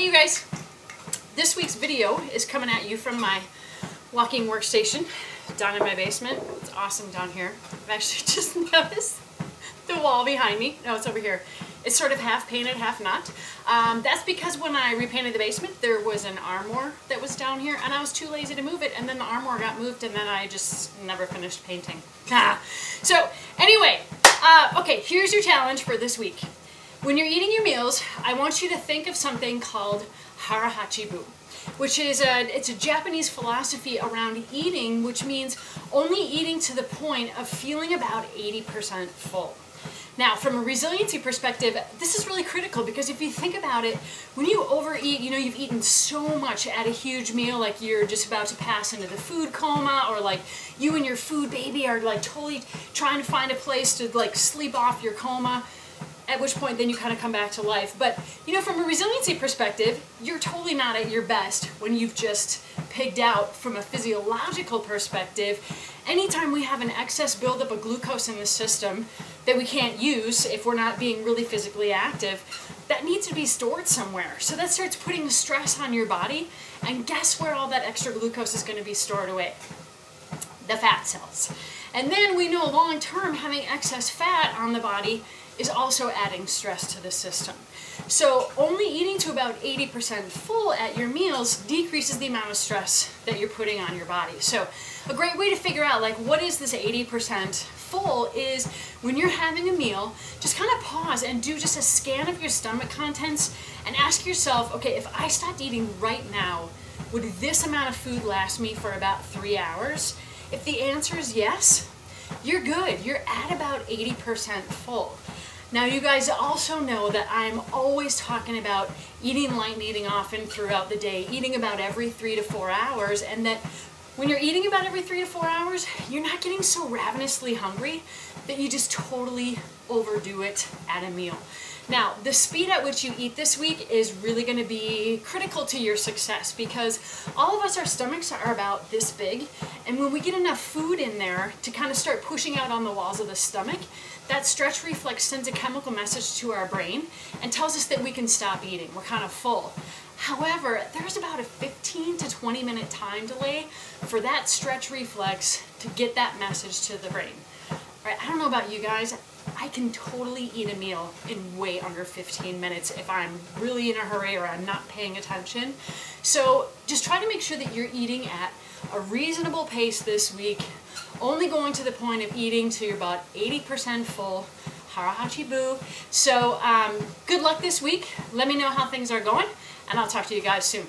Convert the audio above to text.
Hey you guys, this week's video is coming at you from my walking workstation down in my basement. It's awesome down here. I've actually just noticed the wall behind me. No, it's over here. It's sort of half painted, half not. That's because when I repainted the basement, there was an armoire that was down here and I was too lazy to move it, and then the armoire got moved and then I just never finished painting. So anyway, okay, here's your challenge for this week. When you're eating your meals, I want you to think of something called Hara Hachi Bu, which is it's a Japanese philosophy around eating, which means only eating to the point of feeling about 80% full. Now, from a resiliency perspective, this is really critical because if you think about it, when you overeat, you know, you've eaten so much at a huge meal, like you're just about to pass into the food coma, or like you and your food baby are like totally trying to find a place to like sleep off your coma, at which point then you kind of come back to life. But, you know, from a resiliency perspective, you're totally not at your best when you've just pigged out. From a physiological perspective, anytime we have an excess buildup of glucose in the system that we can't use if we're not being really physically active, that needs to be stored somewhere. So that starts putting stress on your body, and guess where all that extra glucose is going to be stored away? The fat cells. And then we know long term having excess fat on the body is also adding stress to the system. So only eating to about 80% full at your meals decreases the amount of stress that you're putting on your body. So a great way to figure out like what is this 80% full is when you're having a meal, just kind of pause and do just a scan of your stomach contents and ask yourself, okay, if I stopped eating right now, would this amount of food last me for about 3 hours? If the answer is yes, you're good. You're at about 80% full. Now you guys also know that I'm always talking about eating light and eating often throughout the day, eating about every 3 to 4 hours, and that when you're eating about every 3 to 4 hours, you're not getting so ravenously hungry that you just totally overdo it at a meal. Now, the speed at which you eat this week is really going to be critical to your success because all of us, our stomachs are about this big, and when we get enough food in there to kind of start pushing out on the walls of the stomach, that stretch reflex sends a chemical message to our brain and tells us that we can stop eating. We're kind of full. However, there's about a 15 to 20 minute time delay for that stretch reflex to get that message to the brain. All right, I don't know about you guys, I can totally eat a meal in way under 15 minutes if I'm really in a hurry or I'm not paying attention. So just try to make sure that you're eating at a reasonable pace this week, only going to the point of eating to about 80% full. Hara Hachi Bu. So good luck this week. Let me know how things are going, and I'll talk to you guys soon.